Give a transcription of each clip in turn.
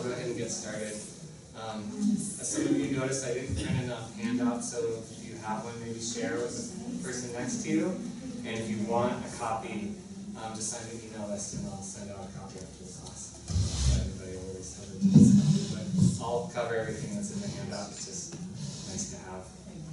go ahead and get started. As some of you noticed, I didn't print enough handouts, so if you have one, maybe share with the person next to you. And if you want a copy, just send an email list and I'll send out a copy after the class. Everybody always have it, but I'll cover everything that's in the handout. It's just nice to have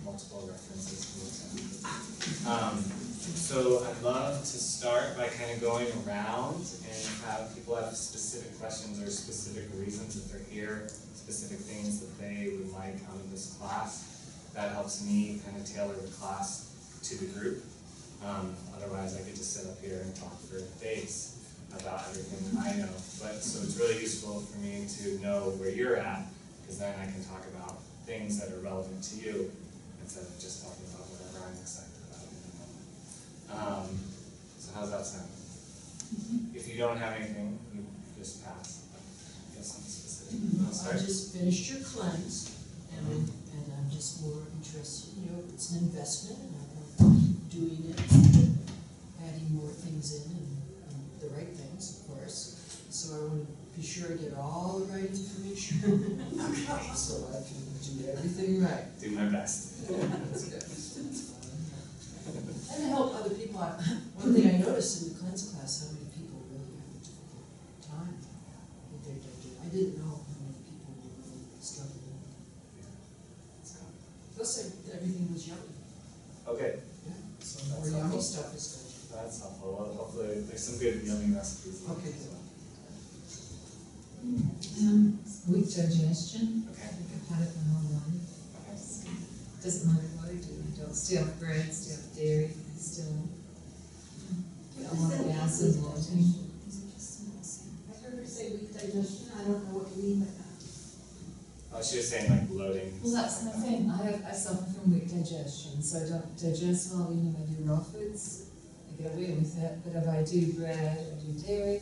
multiple references to look at. So I'd love to start by kind of going around and have people have specific questions or specific reasons that they're here, specific things that they would like out of this class. That helps me kind of tailor the class to the group. Otherwise, I could just sit up here and talk for days about everything that I know. But so it's really useful for me to know where you're at, because then I can talk about things that are relevant to you instead of just talking about whatever I'm excited about in the moment. So how's that sound? If you don't have anything, you just pass. I guess something specific. I just finished your cleanse, and I'm just more interested. You know, it's an investment, and I'm doing it, adding more things in, and the right things, of course. So I want to be sure I get all the right information, so I can do everything right. Do my best. That's good. And to help other people out. One thing I noticed in the cleanse class, how many people really have a difficult time with their digestion. I didn't know how many people were really struggling. Plus, everything was yummy. Okay. Yeah, so more yummy stuff is good. That's helpful. Well, hopefully there's some good yummy recipes. Okay, good. Weak digestion. Okay. I've had it my whole life. Okay. Doesn't matter what I do. I don't still have bread, still have dairy, still a lot of gas and bloating. I heard her say weak digestion. I don't know what you mean by that. Oh, she was saying like bloating. Well, that's the thing. I suffer from weak digestion, so I don't digest well. Even if I do raw foods, I get away with it. But if I do bread, I do dairy.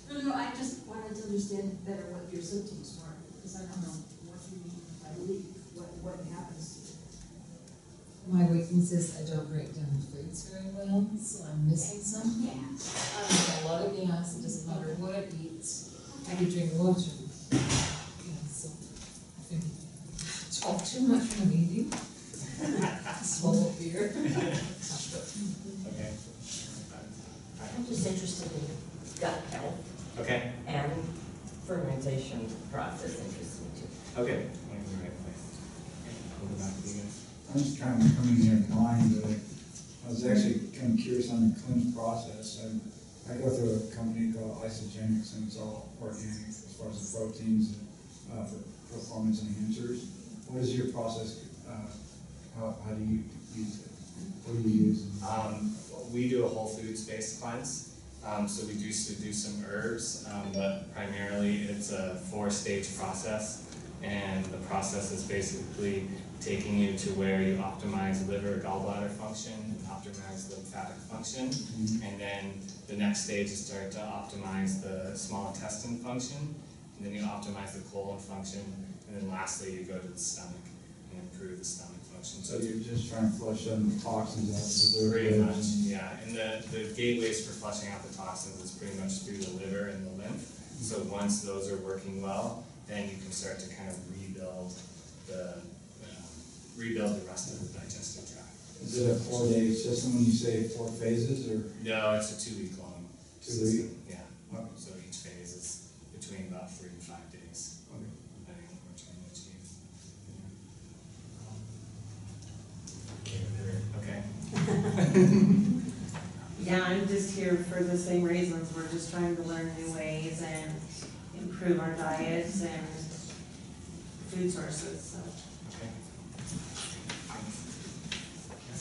No, I just wanted to understand better what your symptoms were, because I don't know what you mean by weak, what happens to you. My weakness is I don't break down foods very well, so I'm missing some. Yeah. I get a lot of gas. It doesn't matter what I eat. I could drink water. Yeah, so I think I talk too much when I'm eating. Swallow beer. Okay. I'm just interested in gut health, Okay. and fermentation process interests me too. Okay. I'm in the right place. I'll go back to you guys. I'm just kind of coming here blind, but I was actually kind of curious on the cleanse process. I go through a company called Isogenics, and it's all organic as far as the proteins for performance enhancers. What is your process? How do you use it? What do you use? We do a whole foods based cleanse. So we do some herbs, but primarily it's a 4-stage process, and the process is basically taking you to where you optimize liver, gallbladder function, and optimize lymphatic function, and then the next stage is start to optimize the small intestine function, and then you optimize the colon function, and then lastly you go to the stomach and improve the stomach function. So you're just trying to flush some toxins out. Pretty much, yeah. And the gateways for flushing out the toxins is pretty much through the liver and the lymph. So once those are working well, then you can start to kind of rebuild the rest of the digestive tract. Is it a 4-day system when you say 4 phases, or? No, it's a 2-week-long 2 system. week? Yeah. Okay. So each phase is between about 3 and 5 days, Okay. depending on what we're trying to achieve. Okay. Yeah, I'm just here for the same reasons. We're just trying to learn new ways and improve our diets and food sources. So. Okay.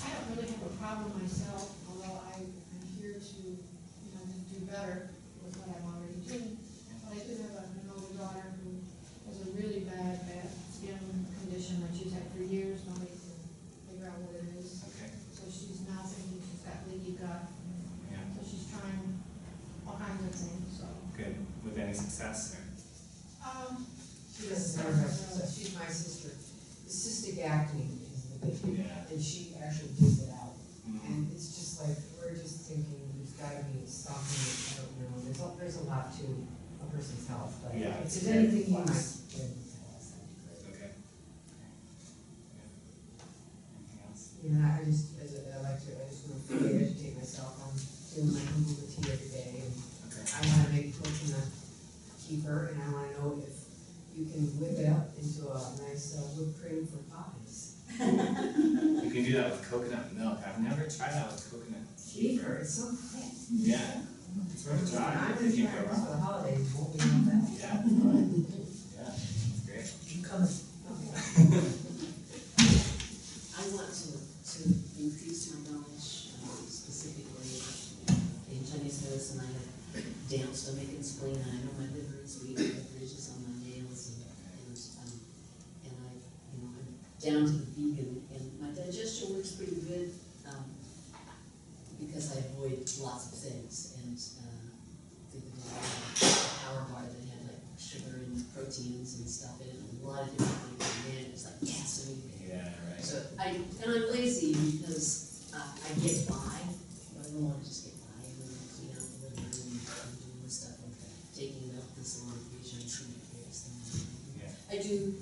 I don't really have a problem myself, although I'm here to, to do better with what I'm already doing. But I do have an older daughter who has a really bad skin condition that she's had for years. Nobody can figure out what it is. Okay. So she's now thinking she's got leaky gut. Yeah. So she's trying all kinds of things. So. Good. With any success? Or? She doesn't have she's my sister. The cystic acne is the big, Yeah. and she actually gives it out. Mm-hmm. And it's just like, we're just thinking, there's gotta be something, I don't know, there's a lot to a person's health, but Yeah, if it's there's very anything you complex. might give them to us, that'd be great. Okay. Anything else? Yeah, I just want to fully educate myself on doing my Google tea every day, and Okay. I wanna make coconut kefir, and I wanna know if you can whip it up into a nice whipped cream for pies. You can do that with coconut milk. I've never tried that with coconut kefir. It's so thick. Yeah. It's worth a try. I'm You gonna can't try go this for the wrong. holidays, won't we want that? Yeah. Yeah. It's great. I'm coming. I want to increase my knowledge, specifically in Chinese medicine. I have damp stomach and spleen, and I know my liver is weak, I have ridges on my nails, and I, I'm down to the vegan, and my digestion works pretty good, because I avoid lots of things, and, the power bar that had like sugar and proteins and stuff in it, and a lot of different things, and man, it's like, yes, I need it. Yeah, right. So I'm lazy because I get by, but I don't want to just get by and then clean out the liver and doing this stuff like that. Taking out this long patients and various things. Yeah. I do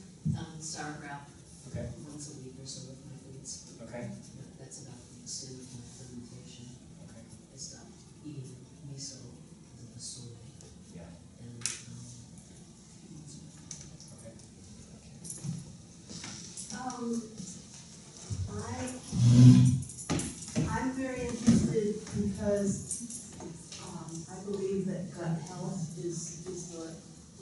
sauerkraut Okay. once a week or so with my foods. Okay. But that's about the extent of my fermentation. Okay. I stopped eating miso because of the soy Yeah. and Okay. I'm very interested because I believe that gut health is the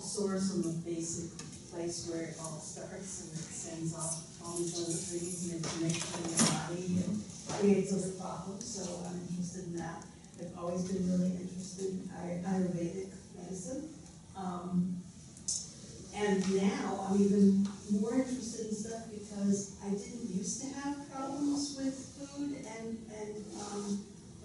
source and the basic place where it all starts, and it sends off all these other things and information in your body and creates other problems. So I'm interested in that. I've always been really interested in Ayurvedic medicine. And now I'm even more interested in stuff because I didn't used to have problems with food and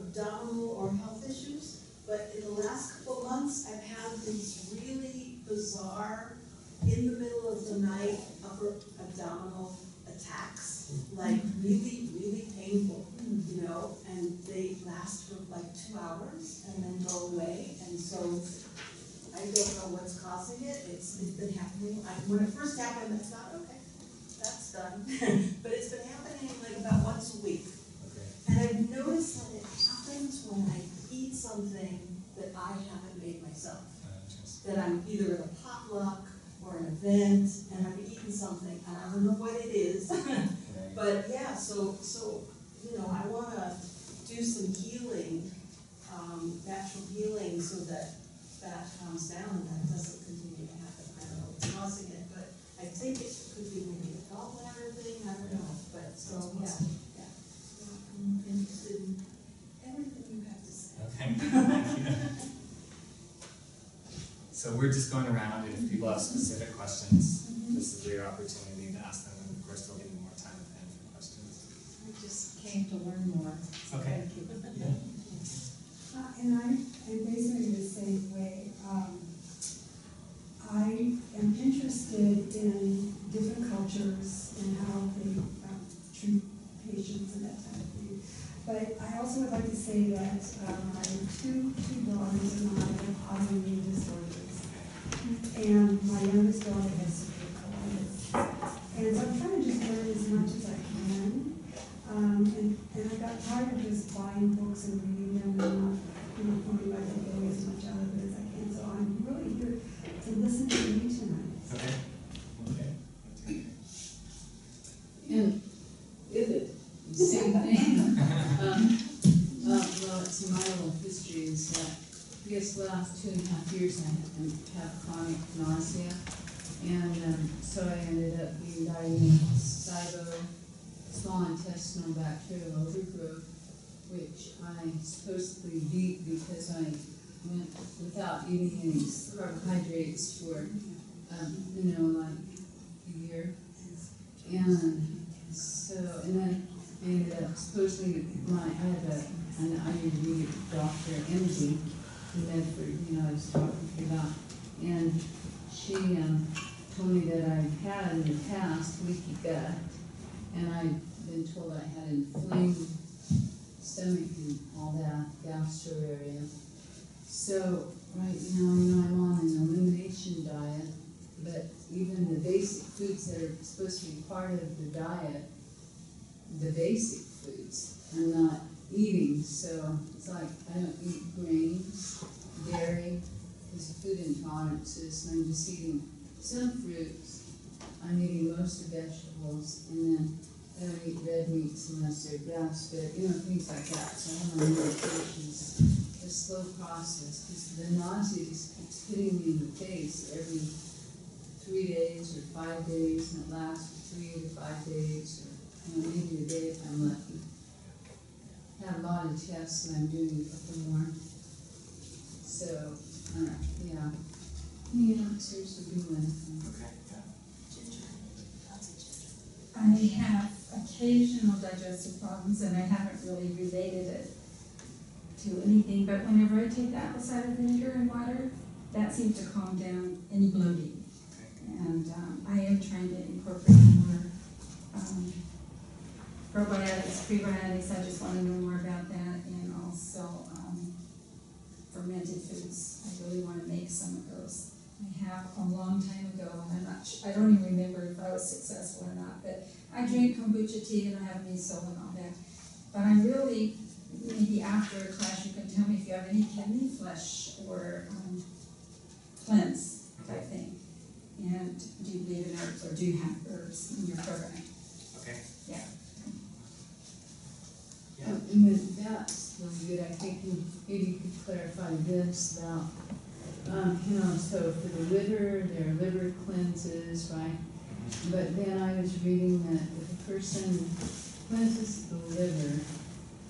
abdominal or health issues, but in the last couple of months I've had these really bizarre, in the middle of the night, upper abdominal attacks, like really, really painful, you know, and they last for like 2 hours and then go away, and so I don't know what's causing it. It's been happening. When it first happened, I thought, okay, that's done. But it's been happening like about once a week. Okay. And I've noticed that it happens when I eat something that I haven't made myself. Interesting. That I'm either at a potluck or an event, and I've eaten something, and I don't know what it is. Right. But yeah, so you know, I want to do some healing, natural healing, so that calms down and that doesn't continue to happen. I don't know what's causing it, but I think it could be maybe a gallbladder thing. I don't know, but so yeah. So I'm interested in everything you have to say. Okay. Thank you. So we're just going around, and if people have specific questions, this is your opportunity to ask them, and of course we'll give you more time at the end for questions. I just came to learn more. Okay. Thank you. Yeah. And I'm basically the same way. I am interested in different cultures and how they treat patients and that type of thing. But I also would like to say that I have two daughters and I have autoimmune disorders. And my youngest daughter has severe colitis. And so I'm trying to just learn as much as I can. And I got tired of just buying books and reading them and not, putting my takeaway as much out of it as I can. So I'm really here to listen to you tonight. Okay. Okay. And with it, the same thing. Well, it's my little history is that, I guess the last 2.5 years I have chronic nausea. And so I ended up being diagnosed SIBO, small intestinal bacterial overgrowth, which I supposedly beat because I went without eating any carbohydrates for, like a year. And so, and then I ended up supposedly, I had an Ayurvedic doctor, MD, in Medford, I was talking to you about, and she told me that I had in the past leaky gut, and I'd been told I had inflamed stomach and all that, gastro area. So right now, I'm on an elimination diet, but even the basic foods that are supposed to be part of the diet, the basic foods, I'm not eating. So it's like I don't eat grains, dairy, because of food intolerances, and I'm just eating some fruits. I'm eating most of vegetables, and then I don't eat red meats unless they're grass-fed, things like that. So I'm on medications. It's a slow process, because the nausea just keeps hitting me in the face every 3 days or 5 days, and it lasts for 3 to 5 days, or maybe a day if I'm lucky. I have a lot of tests, and I'm doing a couple more. So, yeah. Seriously, be one. Okay, yeah. I have occasional digestive problems, and I haven't really related it to anything, but whenever I take apple cider vinegar and water, that seems to calm down any bloating. And I am trying to incorporate more probiotics, prebiotics. I just want to know more about that, and also fermented foods. I really want to make some of those. I have a long time ago, and I'm not sure, I don't even remember if I was successful or not, but I drink kombucha tea and I have miso and all that. But I really, maybe after a class you can tell me if you have any kidney flesh or cleanse type thing. And do you believe in herbs, or do you have herbs in your program? Okay. Yeah. Yeah. And that's really good. I think maybe you could clarify this about, so for the liver, there are liver cleanses, right? But then I was reading that if a person cleanses the liver,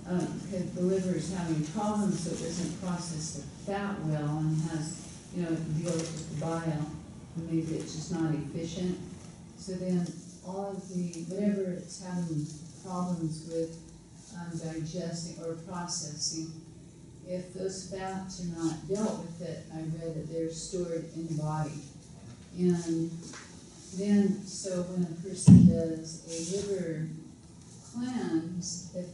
because the liver is having problems, so it doesn't process the fat well and has, deal with the bile, maybe it's just not efficient. So then all of the, whatever it's having problems with digesting or processing, if those fats are not dealt with it, I read that they're stored in the body. And then, so when a person does a liver cleanse, if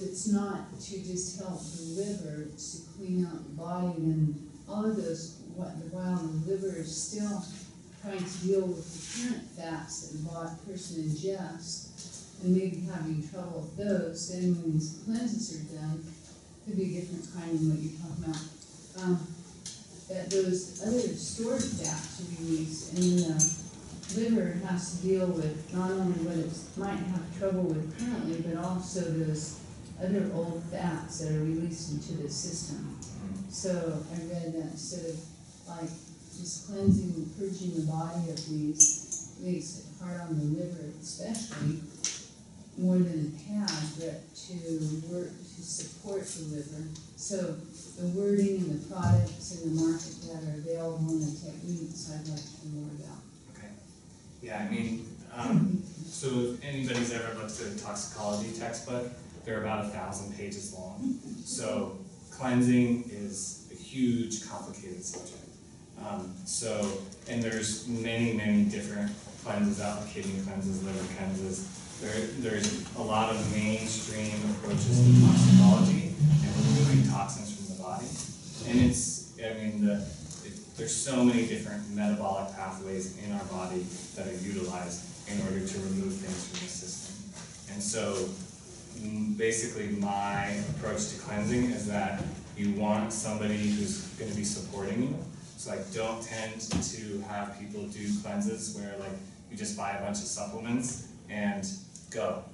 it's not to just help the liver, it's to clean out the body, then all of those, while the liver is still trying to deal with the parent fats that the person ingests, and maybe having trouble with those, then when these cleanses are done, could be a different kind of what you're talking about, that those other stored fats are released, and then the liver has to deal with not only what it might have trouble with currently, but also those other old fats that are released into the system. So I read that instead of like just cleansing and purging the body of these, makes it hard on the liver especially, more than it has, but to work to support the liver. So the wording and the products in the market that are available and the techniques I'd like to know more about. Okay. Yeah, I mean, so if anybody's ever looked at a toxicology textbook, they're about 1,000 pages long. So cleansing is a huge, complicated subject. And there's many, many different cleanses out, kidney cleanses, liver cleanses. There's a lot of mainstream approaches to toxicology and removing toxins from the body. And there's so many different metabolic pathways in our body that are utilized in order to remove things from the system. And so basically my approach to cleansing is that you want somebody who's going to be supporting you. So I don't tend to have people do cleanses where like you just buy a bunch of supplements and go.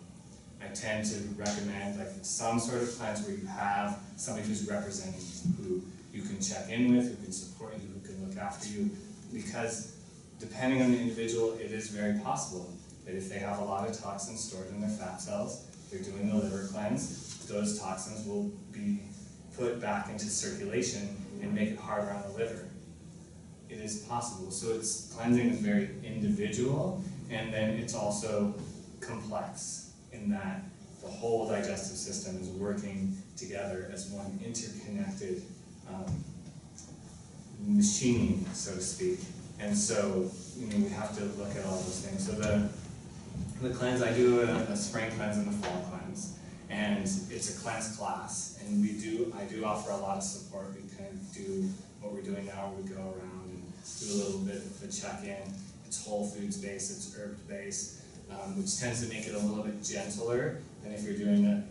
I tend to recommend like some sort of cleanse where you have somebody who's representing you, who you can check in with, who can support you, who can look after you, because depending on the individual, it is very possible that if they have a lot of toxins stored in their fat cells, they're doing the liver cleanse, those toxins will be put back into circulation and make it harder on the liver. It is possible. So cleansing is very individual, and then it's also complex in that the whole digestive system is working together as one interconnected machine, so to speak. And so, we have to look at all those things. So the cleanse, I do a spring cleanse and a fall cleanse. And it's a cleanse class, and I do offer a lot of support. We kind of do what we're doing now, we go around and do a little bit of a check-in. It's whole foods based, it's herb based, which tends to make it a little bit gentler than if you're doing a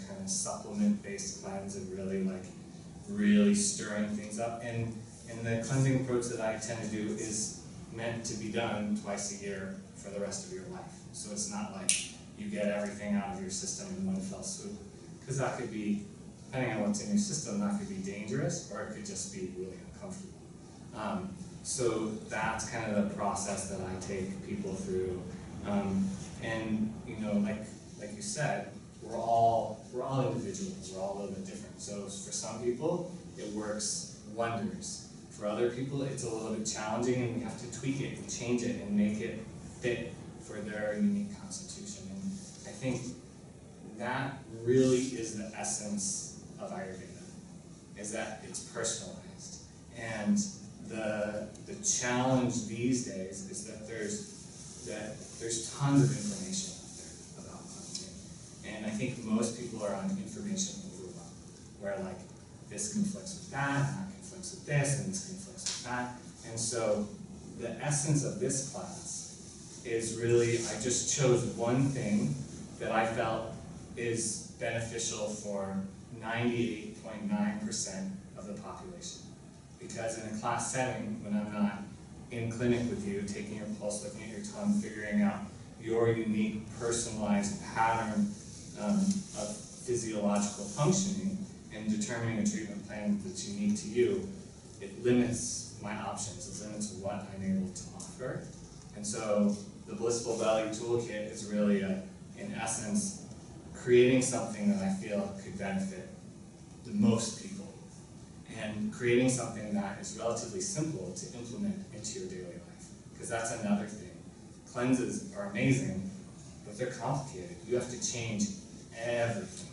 kind of supplement based cleanse and really stirring things up. And the cleansing approach that I tend to do is meant to be done twice a year for the rest of your life. So it's not like you get everything out of your system in one fell swoop, because that could be, depending on what's in your system, that could be dangerous, or it could just be really uncomfortable. So that's kind of the process that I take people through. And you know, like you said, we're all individuals. We're all a little bit different. So for some people, it works wonders. For other people, it's a little bit challenging, and we have to tweak it and change it and make it fit for their unique constitution. And I think that really is the essence of Ayurveda, is that it's personalized. And the challenge these days is that there's tons of information out there about cleansing. And I think most people are on information overload, where like this conflicts with that conflicts with this, and this conflicts with that. And so the essence of this class is really, I just chose one thing that I felt is beneficial for 98.9% of the population. Because in a class setting, when I'm not in clinic with you, taking your pulse, looking at your tongue, figuring out your unique personalized pattern of physiological functioning and determining a treatment plan that's unique to you, it limits my options, it limits what I'm able to offer. And so the Blissful Belly Toolkit is really, in essence, creating something that I feel could benefit the most people, and creating something that is relatively simple to implement into your daily life. Because that's another thing. Cleanses are amazing, but they're complicated. You have to change everything.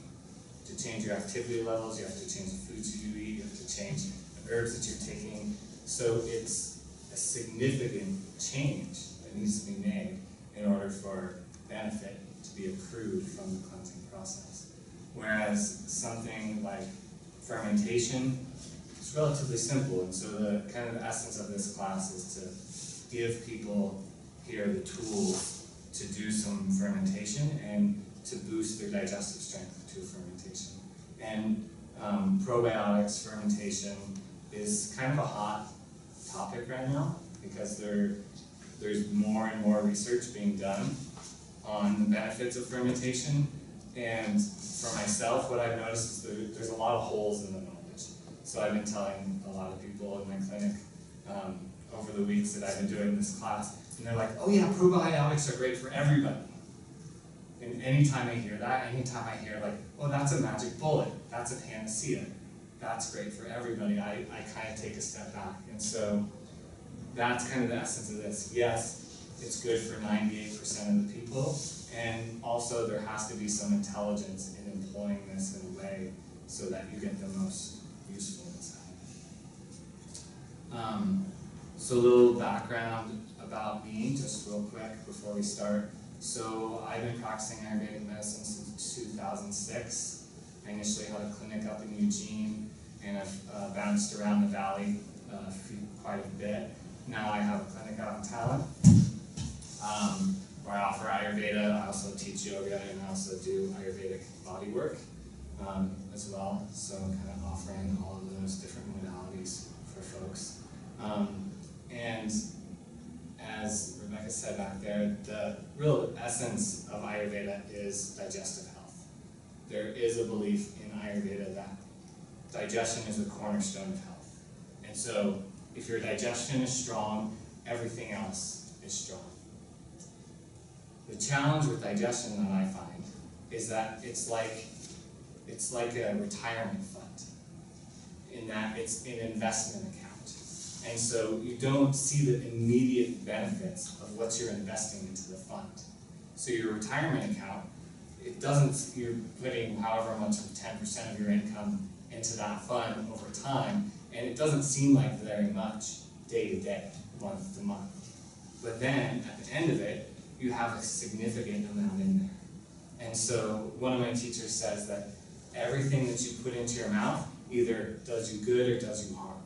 To change your activity levels, you have to change the foods you eat, you have to change the herbs that you're taking. So it's a significant change that needs to be made in order for benefit to be accrued from the cleansing process. Whereas something like fermentation, it's relatively simple, and so the kind of essence of this class is to give people here the tools to do some fermentation and to boost their digestive strength through fermentation. And probiotics fermentation is kind of a hot topic right now, because there's more and more research being done on the benefits of fermentation. And for myself, what I've noticed is there's a lot of holes in the knowledge. So I've been telling a lot of people in my clinic over the weeks that I've been doing this class, and they're like, oh yeah, probiotics are great for everybody. And anytime I hear that, anytime I hear like, oh, that's a magic bullet, that's a panacea, that's great for everybody, I kind of take a step back. And so that's kind of the essence of this. Yes, it's good for 98% of the people, and also there has to be some intelligence in employing this in a way so that you get the most usefulness out of it. So a little background about me, just real quick before we start. So I've been practicing Ayurvedic medicine since 2006. I initially had a clinic up in Eugene, and I've bounced around the valley quite a bit. Now I have a clinic out in Talent, where I offer Ayurveda. I also teach yoga, and I also do Ayurvedic body work as well. So I'm kind of offering all of those different modalities for folks. And as Rebecca said back there, the real essence of Ayurveda is digestive health. There is a belief in Ayurveda that digestion is the cornerstone of health. And so if your digestion is strong, everything else is strong. The challenge with digestion that I find is that it's like a retirement fund, in that it's an investment account. And so you don't see the immediate benefits of what you're investing into the fund. So your retirement account, you're putting however much of 10% of your income into that fund over time, and it doesn't seem like very much day to day, month to month. But then at the end of it, you have a significant amount in there. And so one of my teachers says that everything that you put into your mouth either does you good or does you harm.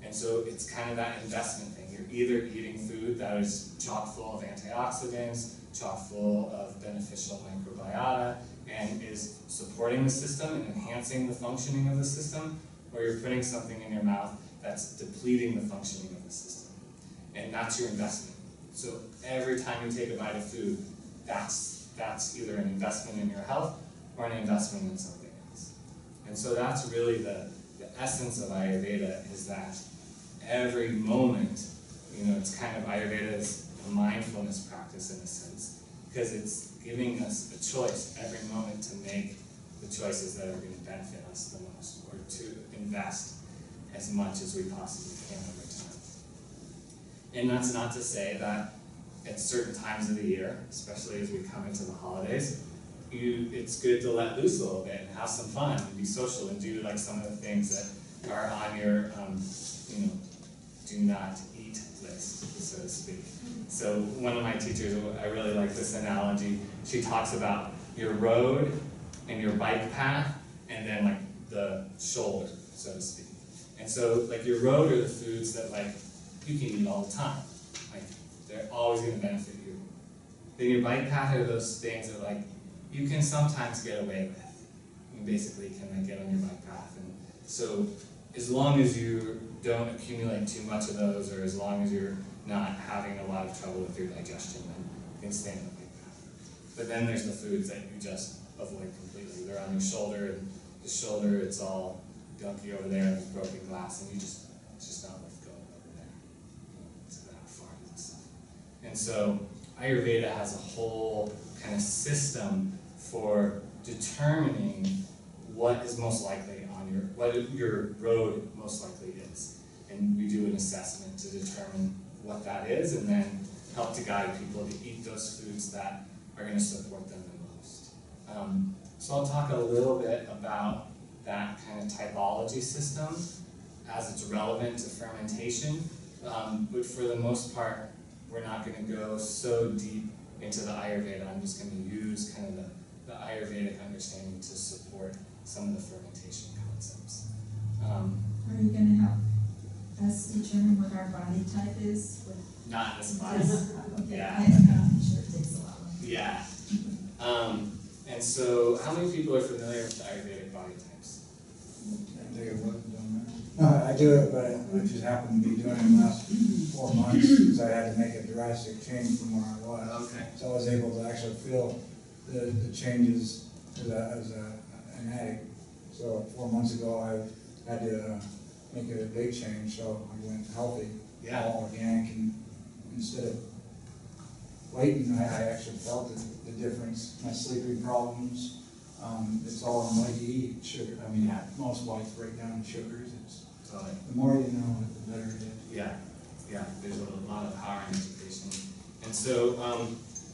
And so it's kind of that investment thing. You're either eating food that is chock full of antioxidants, chock full of beneficial microbiota, and is supporting the system and enhancing the functioning of the system, or you're putting something in your mouth that's depleting the functioning of the system. And that's your investment. So every time you take a bite of food, that's either an investment in your health or an investment in something else. And so that's really the essence of Ayurveda, is that every moment, it's kind of Ayurveda is a mindfulness practice in a sense, because it's giving us a choice every moment to make the choices that are going to benefit us the most, or to invest as much as we possibly can over time. And that's not to say that at certain times of the year, especially as we come into the holidays, it's good to let loose a little bit and have some fun and be social and do like some of the things that are on your, do not eat list, so to speak. So one of my teachers, I really like this analogy. She talks about your road and your bike path, and then like the shoulder, so to speak. And so like your road are the foods that like you can eat all the time. Like they're always going to benefit you. Then your bike path are those things that like you can sometimes get away with. You basically can like get on your bike path. And so as long as you don't accumulate too much of those, or as long as you're not having a lot of trouble with your digestion, then you can stay on the bike path. But then there's the foods that you just avoid completely. They're on your shoulder, and the shoulder, it's all gunky over there, and there's broken glass, and it's just not worth going over there. It's that far and stuff. And so Ayurveda has a whole kind of system for determining what is most likely on what your road most likely is. And we do an assessment to determine what that is, and then help to guide people to eat those foods that are going to support them the most. So I'll talk a little bit about that kind of typology system as it's relevant to fermentation, but for the most part, we're not going to go so deep into the Ayurveda. I'm just going to use kind of the Ayurvedic understanding to support some of the fermentation concepts. Are you going to help us determine what our body type is? Not this class. Okay. Yeah. I'm sure it takes a while. Yeah. And so, how many people are familiar with the Ayurvedic body types? I think it wasn't done that. No, I do it, but I just happened to be doing it in the last 4 months because I had to make a drastic change from where I was. Okay. So I was able to actually feel the changes as an addict. So 4 months ago, I had to make a big change, so I went healthy, all organic, and instead of waiting, I actually felt the difference. My sleeping problems, it's all on what you eat. Sugar, I mean, most whites break down sugars. It's the more you know, the better it is. Yeah, there's a lot of power in education. And so,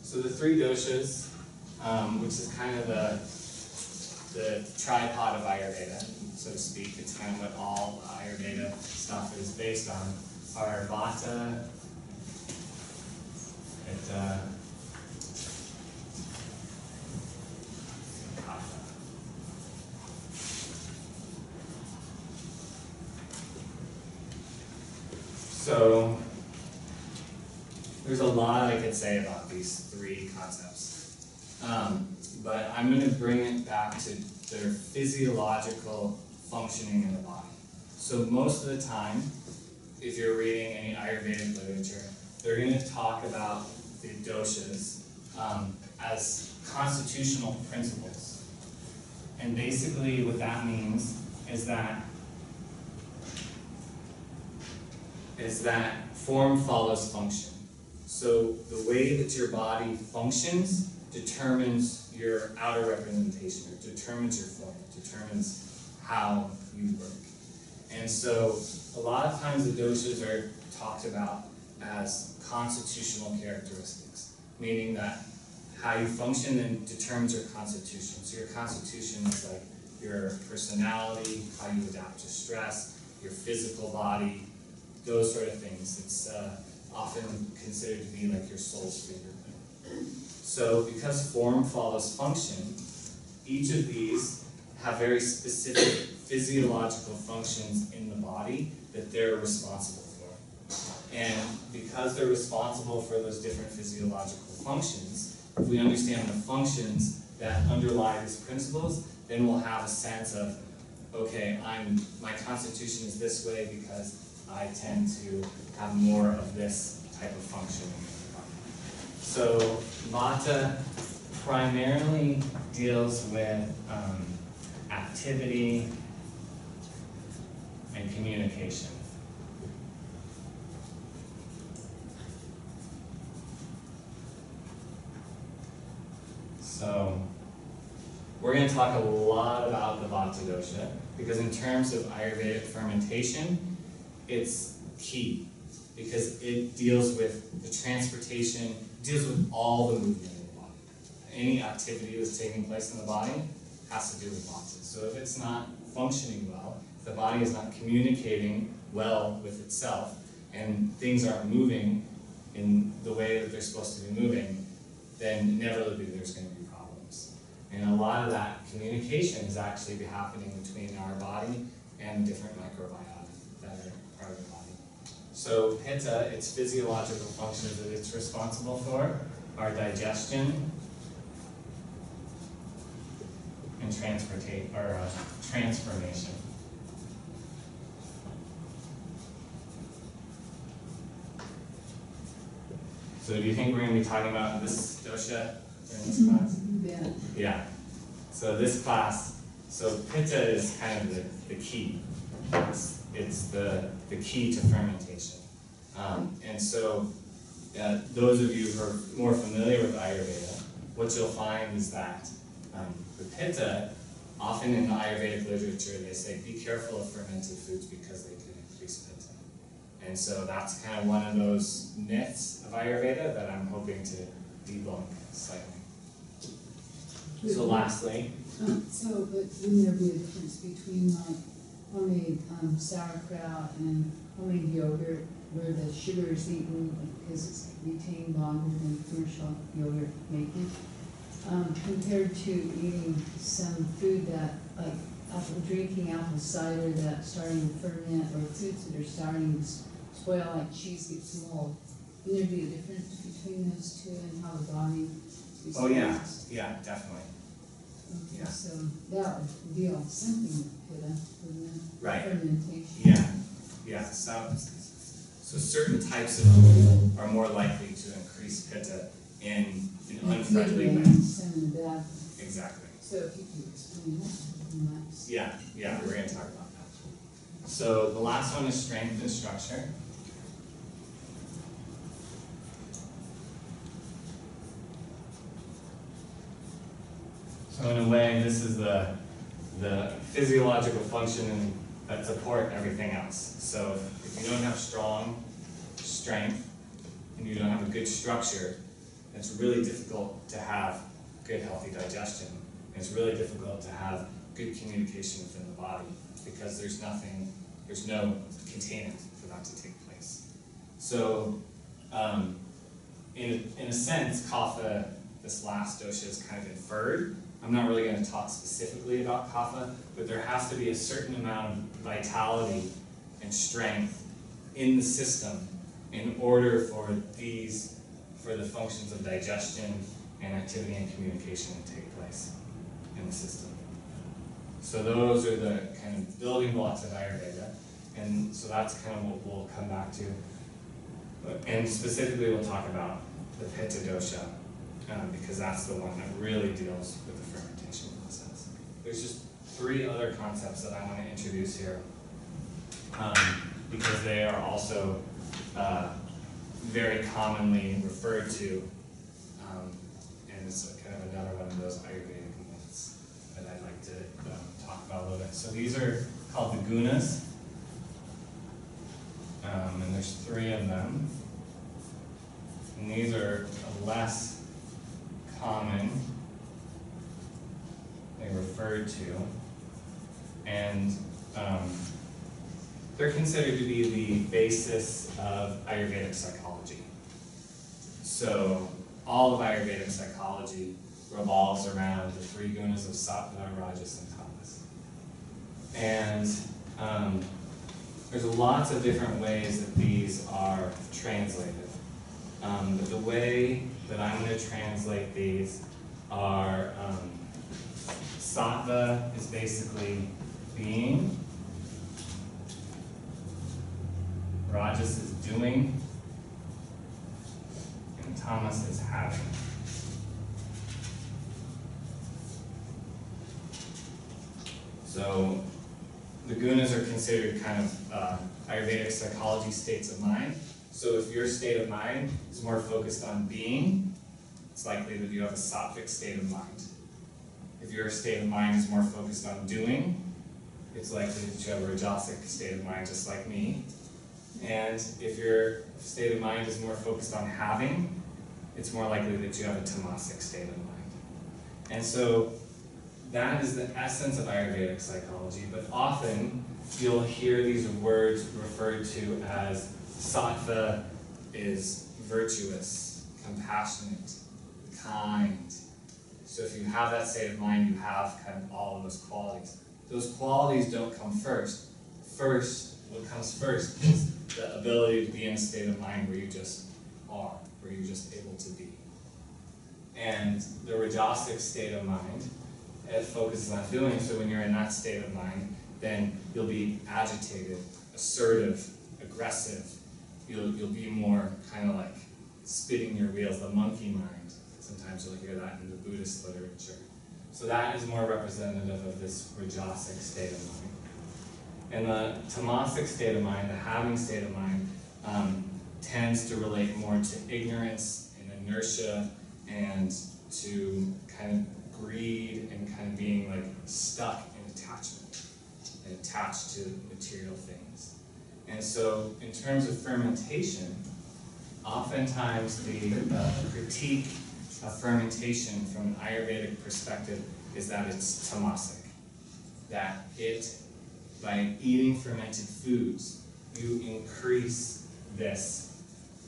so the 3 doshas, which is kind of the tripod of Ayurveda, so to speak. It's kind of what all Ayurveda stuff is based on, are Vata, Pitta, Kapha. So there's a lot I could say about these 3 concepts, but I'm going to bring it back to their physiological functioning in the body. So most of the time, if you're reading any Ayurvedic literature, they're going to talk about the doshas as constitutional principles. And basically what that means is that form follows function. So the way that your body functions determines your outer representation, or determines your form, determines how you work. And so a lot of times the doshas are talked about as constitutional characteristics, meaning that how you function then determines your constitution. So your constitution is like your personality, how you adapt to stress, your physical body, those sort of things. It's often considered to be like your soul's fingerprint. So because form follows function, each of these have very specific physiological functions in the body that they're responsible for. And because they're responsible for those different physiological functions, if we understand the functions that underlie these principles, then we'll have a sense of, okay, my constitution is this way because I tend to have more of this type of function in my body. So Vata primarily deals with activity and communication. So we're going to talk a lot about the Vata dosha because in terms of Ayurvedic fermentation, it's key because it deals with the transportation, deals with all the movement in the body. Any activity that's taking place in the body has to do with Vata. So if it's not functioning well, if the body is not communicating well with itself, and things aren't moving in the way that they're supposed to be moving, then inevitably there's going to be problems. And a lot of that communication is actually happening between our body and the different microbiota that are part of the body. So Pitta, its physiological functions that it's responsible for are digestion and transformation. So do you think we're going to be talking about this dosha during this class? Yeah. Yeah. So this class, so Pitta is kind of the key. It's the key to fermentation. And so those of you who are more familiar with Ayurveda, what you'll find is that the Pitta, often in the Ayurvedic literature, they say, be careful of fermented foods because they can increase Pitta. And so that's kind of one of those myths of Ayurveda that I'm hoping to debunk slightly. So lastly, So, but wouldn't there be a difference between like homemade sauerkraut and homemade yogurt where the sugar is eaten because it's retained longer than commercial yogurt making, compared to eating some food that, like drinking apple cider that's starting to ferment, or foods that are starting to spoil, like cheese gets mold? Wouldn't there be a difference between those two and how the body responds? oh yeah, yeah, definitely. Okay, Yeah. so that would deal something with Pitta, wouldn't it? Right. Fermentation. Yeah, yeah. So certain types of food are more likely to increase Pitta in an unfriendly way. Some in the bad. Exactly. So if you could explain that, that'd be nice. Yeah, yeah, we're going to talk about that. So the last one is strength and structure. So in a way, this is the physiological function that support everything else. So if you don't have strong strength and you don't have a good structure, it's really difficult to have good healthy digestion. And it's really difficult to have good communication within the body because there's no container for that to take place. So in a sense, Kapha, this last dosha, is kind of inferred. I'm not really going to talk specifically about Kapha, but there has to be a certain amount of vitality and strength in the system in order for the functions of digestion and activity and communication to take place in the system. So those are the kind of building blocks of Ayurveda, and so that's kind of what we'll come back to. And specifically we'll talk about the Pitta dosha, because that's the one that really deals with the fermentation process. There's just 3 other concepts that I want to introduce here, because they are also very commonly referred to, and it's kind of another one of those Ayurvedic myths that I'd like to talk about a little bit. So these are called the gunas, and there's 3 of them, and these are less common, they referred to, and they're considered to be the basis of Ayurvedic psychology. So all of Ayurvedic psychology revolves around the three gunas of sattva, rajas, and tamas. And there's lots of different ways that these are translated. But the way that I'm going to translate these are sattva is basically being, rajas is doing, and tamas is having. So the gunas are considered kind of Ayurvedic psychology states of mind. So if your state of mind is more focused on being, it's likely that you have a sattvic state of mind. If your state of mind is more focused on doing, it's likely that you have a rajasic state of mind, just like me. And if your state of mind is more focused on having, it's more likely that you have a tamasic state of mind. And so that is the essence of Ayurvedic psychology, but often you'll hear these words referred to as sattva is virtuous, compassionate, kind. So if you have that state of mind, you have kind of all of those qualities. Those qualities don't come first. What comes first is the ability to be in a state of mind where you just are, where you're just able to be. And the rajasic state of mind, it focuses on doing, so when you're in that state of mind, then you'll be agitated, assertive, aggressive. You'll be more kind of like spinning your wheels, the monkey mind. Sometimes you'll hear that in the Buddhist literature. So that is more representative of this rajasic state of mind. And the tamasic state of mind, the having state of mind, tends to relate more to ignorance and inertia and to kind of greed and kind of being like stuck in attachment and attached to material things. And so in terms of fermentation, oftentimes the critique of fermentation from an Ayurvedic perspective is that it's tamasic. That by eating fermented foods, you increase this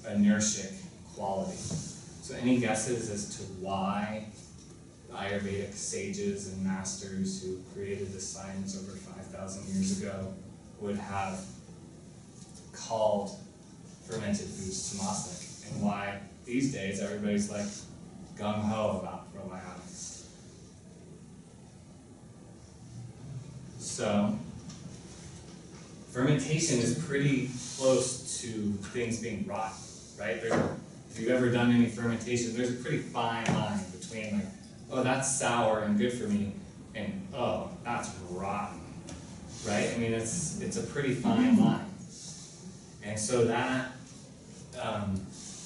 inertic quality. So any guesses as to why the Ayurvedic sages and masters who created this science over 5,000 years ago would have called fermented foods tamasic, and why these days everybody's like gung-ho about probiotics? So fermentation is pretty close to things being rotten, right? If you've ever done any fermentation, there's a pretty fine line between like, oh, that's sour and good for me, and oh, that's rotten, right? I mean, it's a pretty fine line. And so that,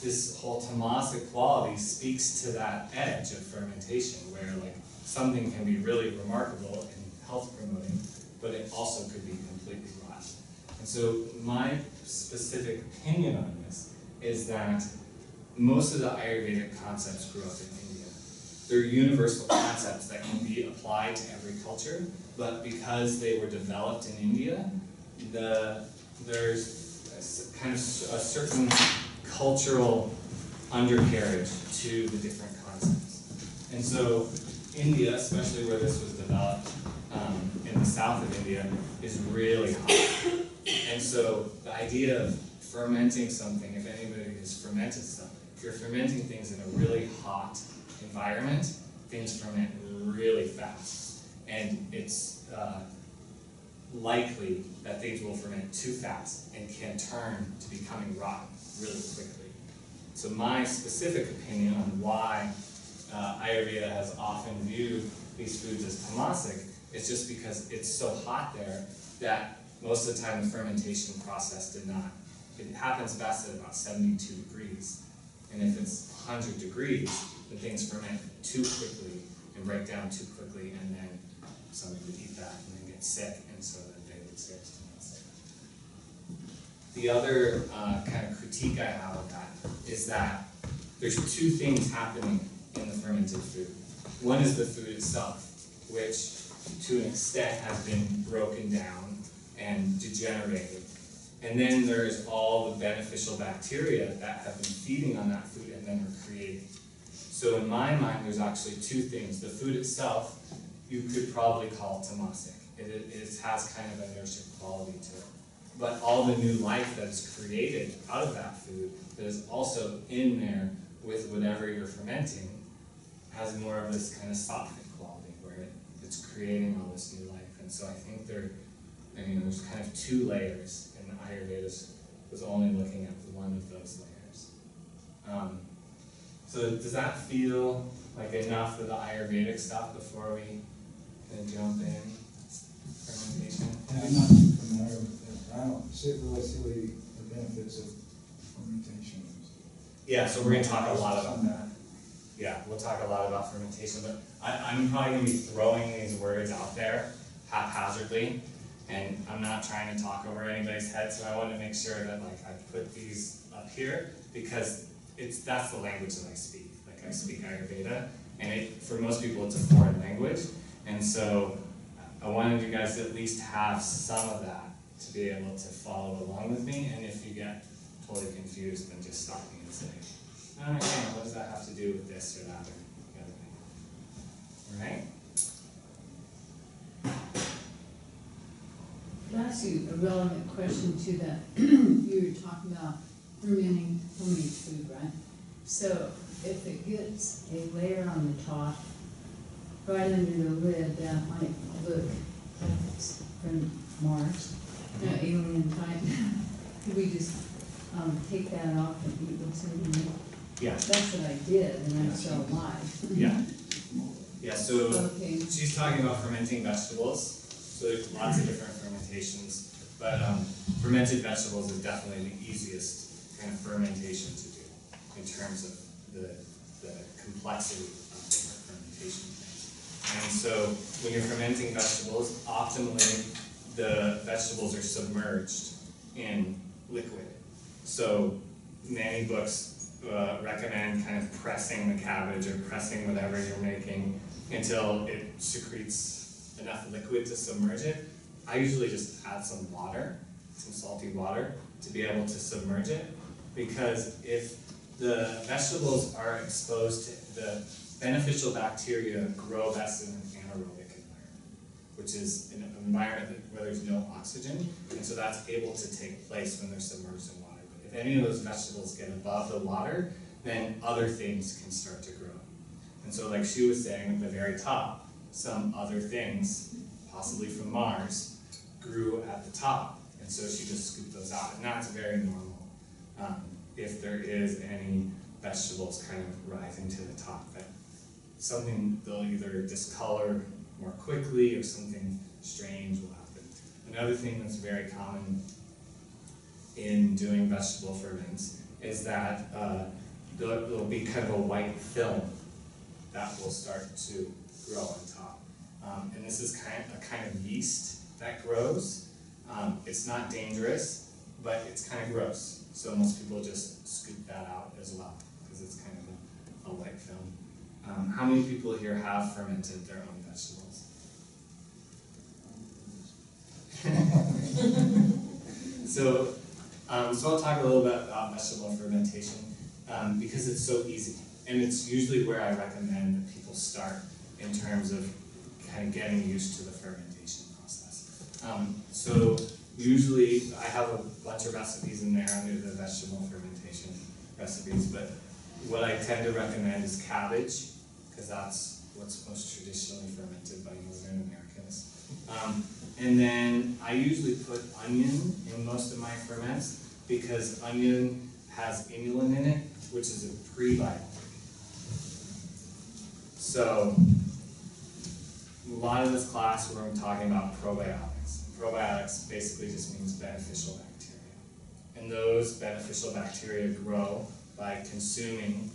this whole tamasic quality speaks to that edge of fermentation where like something can be really remarkable and health promoting, but it also could be completely rotten. And so my specific opinion on this is that most of the Ayurvedic concepts grew up in India. They're universal concepts that can be applied to every culture, but because they were developed in India, there's kind of a certain cultural undercarriage to the different concepts. And so India, especially where this was developed in the south of India, is really hot. And so the idea of fermenting something, if anybody has fermented stuff, if you're fermenting things in a really hot environment, things ferment really fast. And it's likely that things will ferment too fast and can turn to becoming rotten really quickly. So my specific opinion on why Ayurveda has often viewed these foods as tamasic is just because it's so hot there that most of the time the fermentation process did not. It happens best at about 72 degrees. And if it's 100 degrees, then things ferment too quickly and break down too quickly, and then somebody would eat that and then get sick, and so then they would say it's tamasic. The other kind of critique I have of that is that there's two things happening in the fermented food. One is the food itself, which to an extent has been broken down and degenerated. And then there's all the beneficial bacteria that have been feeding on that food and then are creating. So in my mind, there's actually two things. The food itself, you could probably call tamasic. It has kind of a nurture quality to it. But all the new life that is created out of that food, that is also in there with whatever you're fermenting, has more of this kind of sattvic quality, where it's creating all this new life. And so I think there's kind of two layers, and Ayurveda was only looking at one of those layers. So does that feel like enough for the Ayurvedic stuff before we kind of jump in? Fermentation? Yeah, I'm not familiar with it. I don't really see the benefits of fermentation. Yeah, so we're going to talk a lot about that. Yeah, we'll talk a lot about fermentation, but I'm probably going to be throwing these words out there haphazardly, and I'm not trying to talk over anybody's head, so I want to make sure that I put these up here, because that's the language that I speak. I speak Ayurveda, and for most people it's a foreign language, and so I wanted you guys to at least have some of that to be able to follow along with me, and if you get totally confused, then just stop me and say, oh, yeah, what does that have to do with this or that or the other thing? All right? Can I ask you a relevant question to that? You were talking about fermenting homemade food, right? So if it gets a layer on the top, right under the lid, that might look like it's from Mars, alien type. Could we just take that off and eat what's in there? Yeah. That's what I did, and I'm still alive. Yeah. Yeah, so Okay. she's talking about fermenting vegetables. So there's lots of different fermentations, but fermented vegetables is definitely the easiest kind of fermentation to do in terms of the complexity of different fermentation things. And so when you're fermenting vegetables, optimally the vegetables are submerged in liquid. So many books recommend kind of pressing the cabbage or pressing whatever you're making until it secretes enough liquid to submerge it. I usually just add some water, some salty water, to be able to submerge it, because if the vegetables are exposed to the beneficial bacteria grow best in an anaerobic environment, which is an environment where there's no oxygen, and so that's able to take place when they're submerged in water. But if any of those vegetables get above the water, then other things can start to grow. And so like she was saying at the very top, some other things, possibly from Mars, grew at the top, and so she just scooped those out, and that's very normal. If there is any vegetables kind of rising to the top, that something they'll either discolor more quickly or something strange will happen. Another thing that's very common in doing vegetable ferments is that there'll be kind of a white film that will start to grow on top. And this is a kind of yeast that grows. It's not dangerous, but it's kind of gross. So most people just scoop that out as well, because it's kind of a white film. How many people here have fermented their own vegetables? So I'll talk a little bit about vegetable fermentation, because it's so easy. And it's usually where I recommend that people start in terms of kind of getting used to the fermentation process. So usually I have a bunch of recipes in there under the vegetable fermentation recipes, but what I tend to recommend is cabbage, because that's what's most traditionally fermented by Northern Americans. And then I usually put onion in most of my ferments, because onion has inulin in it, which is a prebiotic. So a lot of this class we're talking about probiotics. Probiotics basically just means beneficial bacteria. And those beneficial bacteria grow by consuming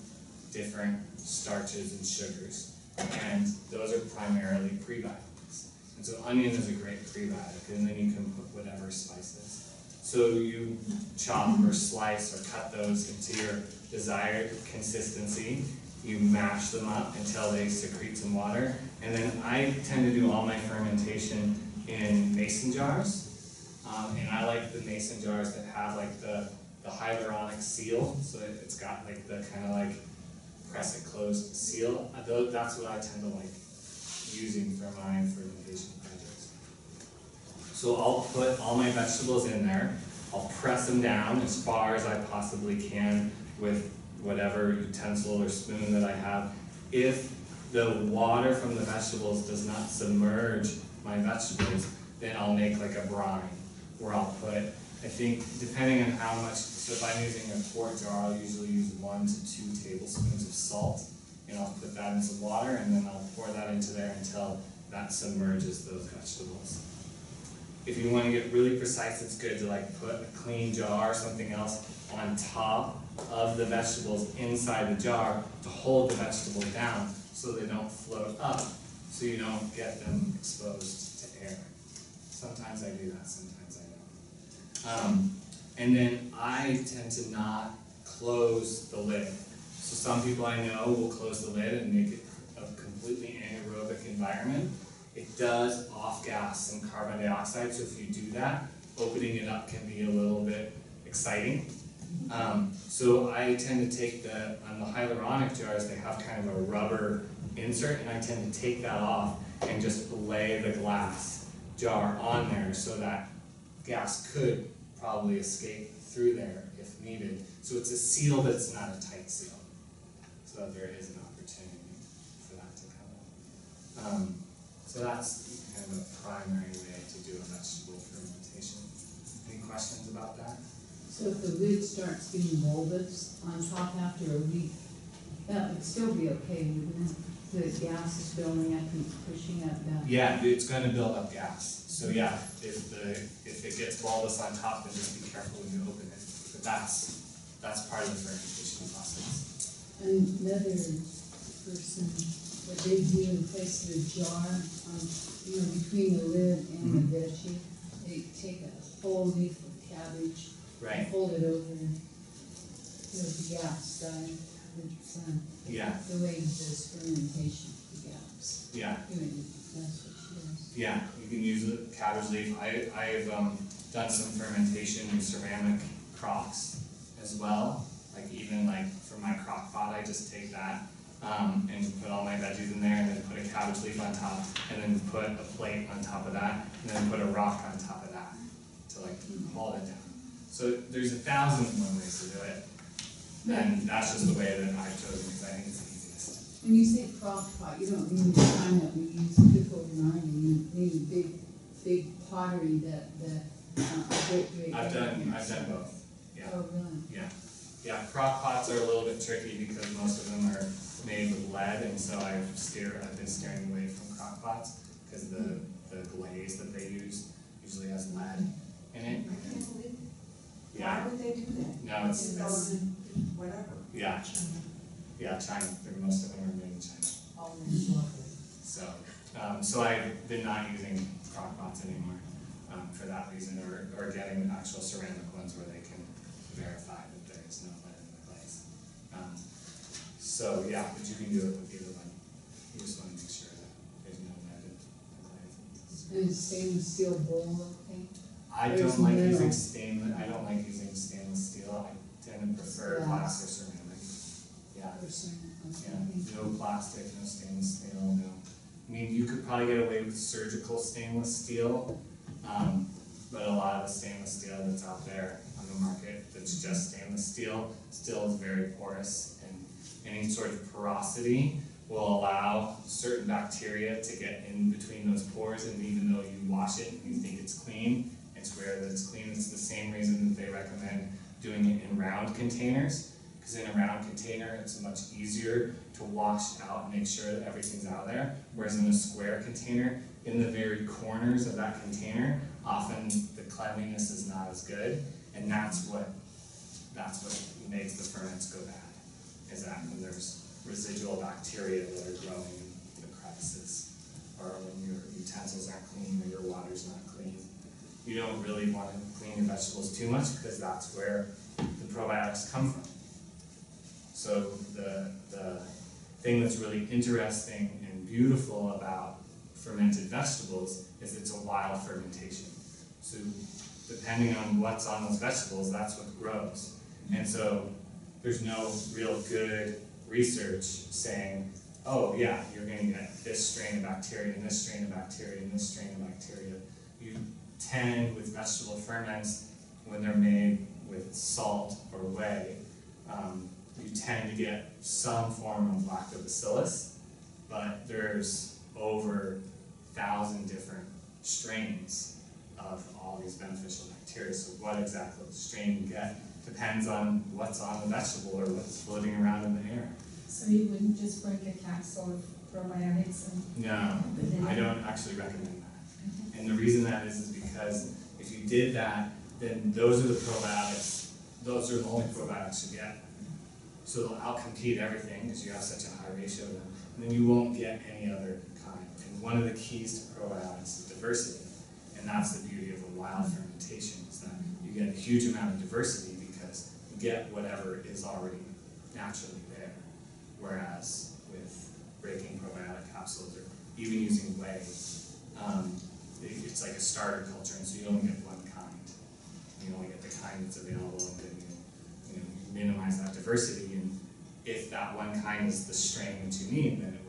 different starches and sugars. And those are primarily prebiotics. And so onion is a great prebiotic, and then you can put whatever spices. So you chop or slice or cut those into your desired consistency. You mash them up until they secrete some water. And then I tend to do all my fermentation in mason jars. And I like the mason jars that have like the hyaluronic seal. So it's got like the kind of like press it closed, seal. That's what I tend to like using for my fermentation projects. So I'll put all my vegetables in there. I'll press them down as far as I possibly can with whatever utensil or spoon that I have. If the water from the vegetables does not submerge my vegetables, then I'll make like a brine where I'll put, I think, depending on how much, so if I'm using a quart jar, I'll usually use 1 to 2 tablespoons of salt, and I'll put that in some water, and then I'll pour that into there until that submerges those vegetables. If you want to get really precise, it's good to like put a clean jar or something else on top of the vegetables inside the jar to hold the vegetables down so they don't float up, so you don't get them exposed to air. Sometimes I do that, sometimes I don't. And then I tend to not close the lid. So some people I know will close the lid and make it a completely anaerobic environment. It does off-gas some carbon dioxide, so if you do that, opening it up can be a little bit exciting. So I tend to take on the hyaluronic jars, they have kind of a rubber insert, and I tend to take that off and just lay the glass jar on there so that gas could probably escape through there if needed. So it's a seal that's not a tight seal, so that there is an opportunity for that to come up. So that's kind of a primary way to do a vegetable fermentation. Any questions about that? So if the lid starts getting bulbous on top after a week, that would still be okay, wouldn't it? The gas is building up and pushing up that. Yeah, it's going to build up gas. So yeah, if it gets bulbous on top, then just be careful when you open it. But that's part of the fermentation process. Another person, what they do in place of a jar, between the lid and the veggie, they take a whole leaf of cabbage, right, and fold it over the gas side. Yeah. The way he does fermentation of the gaps. Yeah. That's what she does. Yeah, you can use a cabbage leaf. I've done some fermentation in ceramic crocks as well. Like even like for my crock pot, I just take that and put all my veggies in there, and then put a cabbage leaf on top, and then put a plate on top of that, and then put a rock on top of that to like hold it down. So there's 1,001 ways to do it. And that's just the way that I've chosen because I think it's the easiest. When you say crock pot, you don't mean the kind that we use pickle and iron. You mean big pottery that great. I've done both. Yeah. Oh, really? Yeah. Yeah. Crock pots are a little bit tricky because most of them are made with lead, and so I've been steering away from crock pots because the glaze that they use usually has lead in it. Yeah. Why would they do that? No, it's whatever. Yeah. Yeah, China. Most of them are made in China. So I've been not using crock pots anymore for that reason, or getting actual ceramic ones where they can verify that there is no lead in the glaze. So yeah, but you can do it with either one. You just want to make sure that there's no lead in the glaze. And is stainless steel bowl okay? I don't like using stainless. I don't like using stainless steel. I tend to prefer glass or ceramic. Yeah. Yeah. No plastic, no stainless steel. No. I mean, you could probably get away with surgical stainless steel, but a lot of the stainless steel that's out there on the market that's just stainless steel still is very porous, and any sort of porosity will allow certain bacteria to get in between those pores, and even though you wash it and you think it's clean, it's rare that it's clean. It's the same reason that they recommend doing it in round containers, because in a round container it's much easier to wash out and make sure that everything's out there, whereas in a square container, in the very corners of that container, often the cleanliness is not as good, and that's what makes the ferments go bad, is that when there's residual bacteria that are growing in the crevices, or when your utensils aren't clean or your water's not clean. You don't really want to clean your vegetables too much because that's where the probiotics come from. So the thing that's really interesting and beautiful about fermented vegetables is it's a wild fermentation. So depending on what's on those vegetables, that's what grows. And so there's no real good research saying, oh yeah, you're going to get this strain of bacteria and this strain of bacteria and this strain of bacteria. You tend, with vegetable ferments, when they're made with salt or whey, you tend to get some form of lactobacillus, but there's over 1,000 different strains of all these beneficial bacteria. So what exactly strain you get depends on what's on the vegetable or what's floating around in the air. So you wouldn't just break a capsule of probiotics and? No, I don't actually recommend that. And the reason that is because if you did that, then those are the probiotics, those are the only probiotics you get. So they'll outcompete everything because you have such a high ratio of them, and then you won't get any other kind. And one of the keys to probiotics is diversity, and that's the beauty of a wild fermentation, is that you get a huge amount of diversity because you get whatever is already naturally there. Whereas with breaking probiotic capsules or even using whey, it's like a starter culture, and so you only get one kind. You only get the kind that's available, and then you minimize that diversity. And if that one kind is the strain that you need, then it